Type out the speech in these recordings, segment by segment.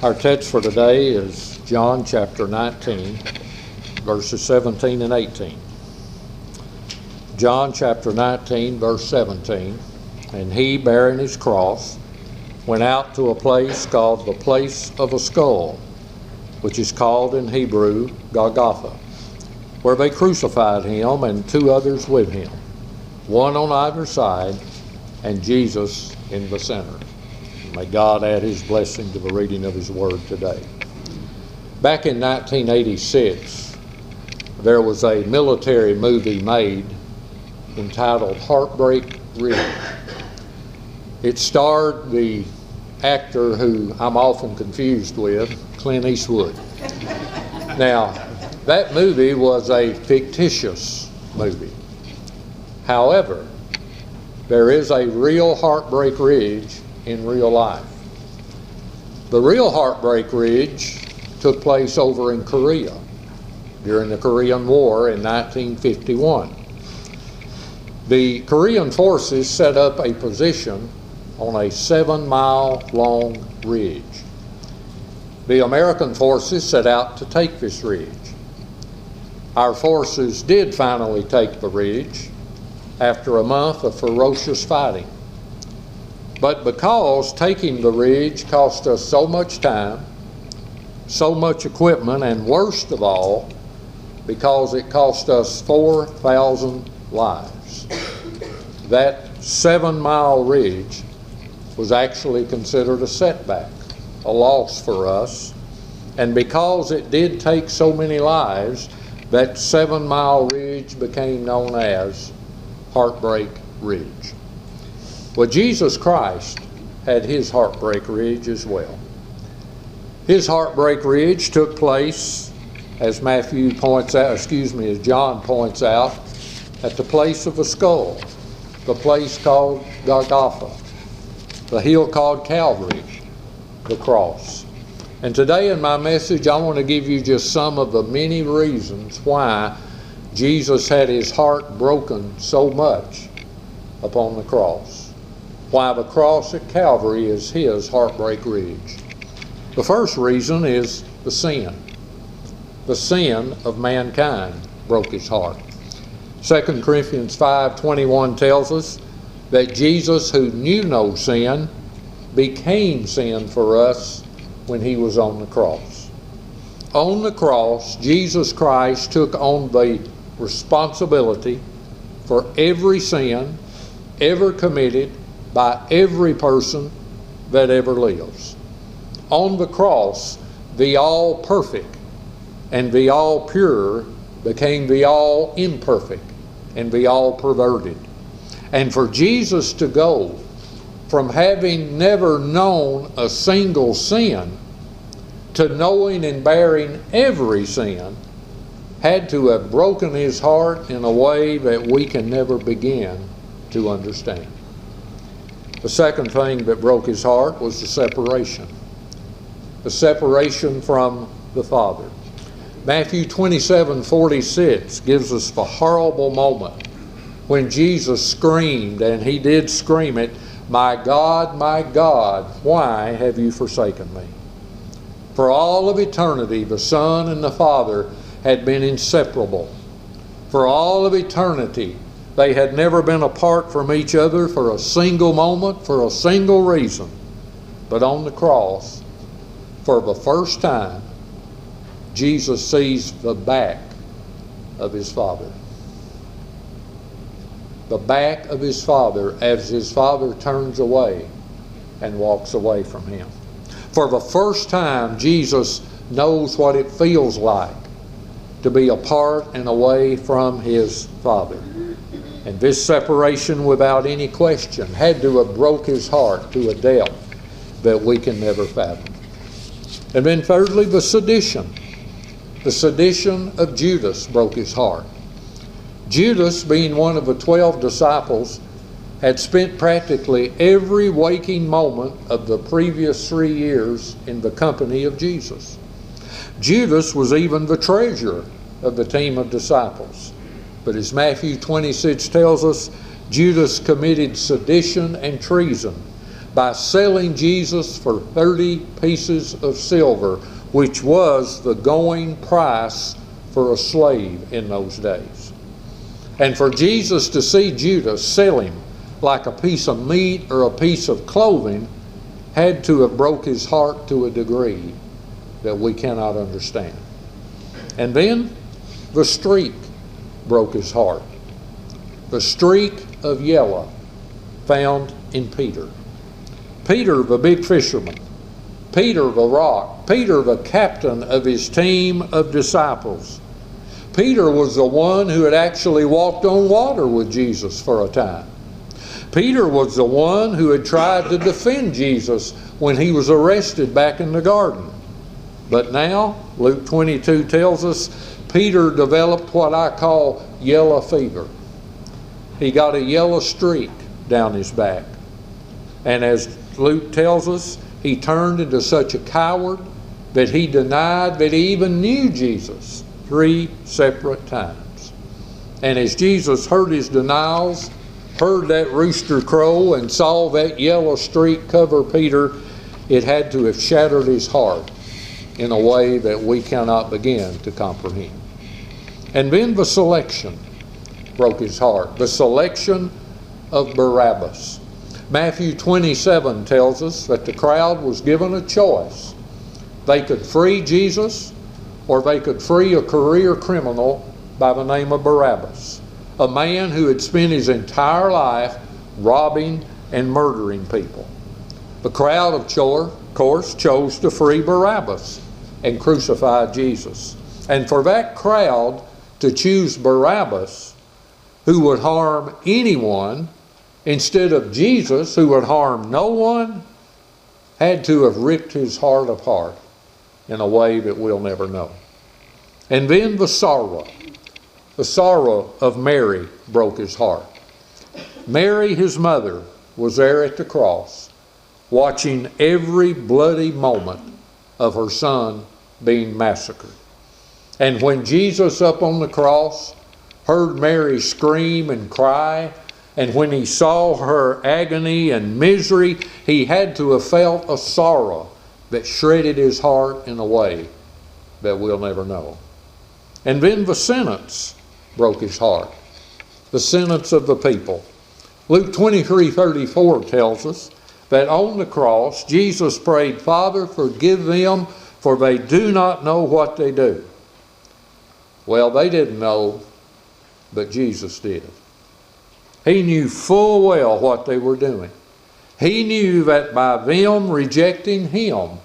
Our text for today is John chapter 19, verses 17 and 18. John chapter 19, verse 17. And he, bearing his cross, went out to a place called the place of a skull, which is called in Hebrew Golgotha, where they crucified him and two others with him, one on either side, and Jesus in the center. May God add his blessing to the reading of his word today. Back in 1986, there was a military movie made entitled Heartbreak Ridge. It starred the actor who I'm often confused with, Clint Eastwood. Now, that movie was a fictitious movie. However, there is a real Heartbreak Ridge in real life. The real Heartbreak Ridge took place over in Korea during the Korean War in 1951. The Korean forces set up a position on a 7-mile long ridge. The American forces set out to take this ridge. Our forces did finally take the ridge after a month of ferocious fighting. But because taking the ridge cost us so much time, so much equipment, and worst of all, because it cost us 4,000 lives, that 7-mile ridge was actually considered a setback, a loss for us. And because it did take so many lives, that 7-mile ridge became known as Heartbreak Ridge. Well, Jesus Christ had his Heartbreak Ridge as well. His Heartbreak Ridge took place, as John points out, at the place of a skull, the place called Golgotha, the hill called Calvary, the cross. And today in my message, I want to give you just some of the many reasons why Jesus had his heart broken so much upon the cross. Why the cross at Calvary is his Heartbreak Ridge. The first reason is the sin. The sin of mankind broke his heart. 2 Corinthians 5:21 tells us that Jesus, who knew no sin, became sin for us when he was on the cross. On the cross, Jesus Christ took on the responsibility for every sin ever committed by every person that ever lives. On the cross, the all-perfect and the all-pure became the all-imperfect and the all-perverted. And for Jesus to go from having never known a single sin to knowing and bearing every sin had to have broken his heart in a way that we can never begin to understand. The second thing that broke his heart was the separation. The separation from the Father. Matthew 27:46 gives us the horrible moment when Jesus screamed, and he did scream it, my God, why have you forsaken me?" For all of eternity, the Son and the Father had been inseparable. For all of eternity, they had never been apart from each other for a single moment, for a single reason. But on the cross, for the first time, Jesus sees the back of his Father. The back of his Father as his Father turns away and walks away from him. For the first time, Jesus knows what it feels like to be apart and away from his Father. And this separation, without any question, had to have broke his heart to a depth that we can never fathom. And then thirdly, the sedition. The sedition of Judas broke his heart. Judas, being one of the 12 disciples, had spent practically every waking moment of the previous 3 years in the company of Jesus. Judas was even the treasurer of the team of disciples. But as Matthew 26 tells us, Judas committed sedition and treason by selling Jesus for 30 pieces of silver, which was the going price for a slave in those days. And for Jesus to see Judas sell him like a piece of meat or a piece of clothing had to have broke his heart to a degree that we cannot understand. And then the streak broke his heart. The streak of yellow found in Peter. Peter, the big fisherman. Peter, the rock. Peter, the captain of his team of disciples. Peter was the one who had actually walked on water with Jesus for a time. Peter was the one who had tried to defend Jesus when he was arrested back in the garden. But now, Luke 22 tells us, Peter developed what I call yellow fever. He got a yellow streak down his back. And as Luke tells us, he turned into such a coward that he denied that he even knew Jesus 3 separate times. And as Jesus heard his denials, heard that rooster crow, and saw that yellow streak cover Peter, it had to have shattered his heart in a way that we cannot begin to comprehend. And then the selection broke his heart. The selection of Barabbas. Matthew 27 tells us that the crowd was given a choice. They could free Jesus, or they could free a career criminal by the name of Barabbas, a man who had spent his entire life robbing and murdering people. The crowd, of course, chose to free Barabbas and crucify Jesus. And for that crowd to choose Barabbas, who would harm anyone, instead of Jesus, who would harm no one, had to have ripped his heart apart in a way that we'll never know. And then the sorrow of Mary broke his heart. Mary, his mother, was there at the cross, watching every bloody moment of her son being massacred. And when Jesus up on the cross heard Mary scream and cry, and when he saw her agony and misery, he had to have felt a sorrow that shredded his heart in a way that we'll never know. And then the sentence broke his heart. The sentence of the people. Luke 23:34 tells us that on the cross, Jesus prayed, "Father, forgive them, for they do not know what they do." Well, they didn't know, but Jesus did. He knew full well what they were doing. He knew that by them rejecting him,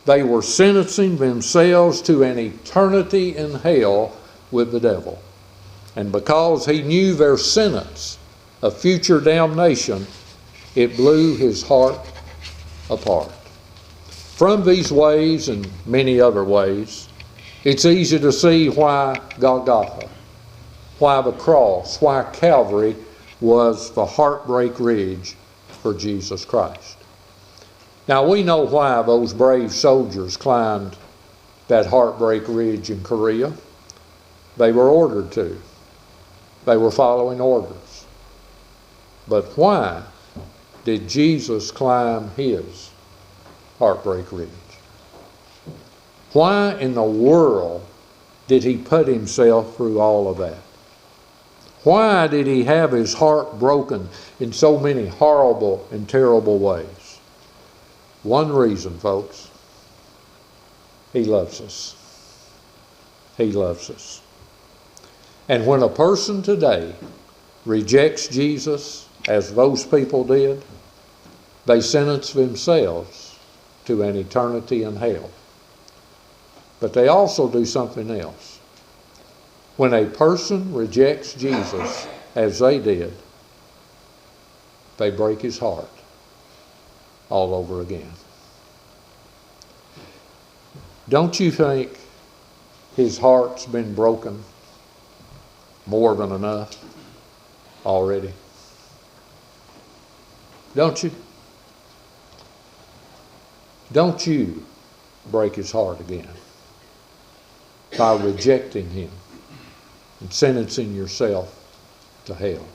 they were sentencing themselves to an eternity in hell with the devil. And because he knew their sentence of future damnation, it blew his heart apart. From these ways and many other ways, it's easy to see why Golgotha, why the cross, why Calvary was the heartbreak ridge for Jesus Christ. Now we know why those brave soldiers climbed that heartbreak ridge in Korea. They were ordered to. They were following orders. But why did Jesus climb his heartbreak ridge? Why in the world did he put himself through all of that? Why did he have his heart broken in so many horrible and terrible ways? One reason, folks. He loves us. He loves us. And when a person today rejects Jesus, as those people did, they sentence themselves to an eternity in hell. But they also do something else. When a person rejects Jesus, as they did, they break his heart all over again. Don't you think his heart's been broken more than enough already? Don't you? Don't you break his heart again by rejecting him and sentencing yourself to hell.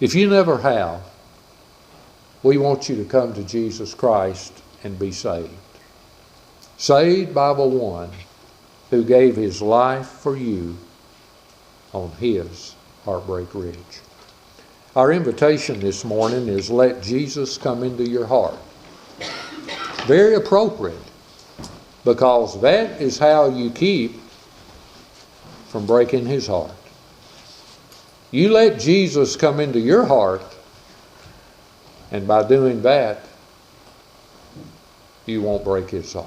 If you never have, We want you to come to Jesus Christ and be saved. Saved by the one who gave his life for you on his Heartbreak Ridge. Our invitation this morning is let Jesus come into your heart. Very appropriate, because that is how you keep from breaking his heart. You let Jesus come into your heart, and by doing that, you won't break his heart.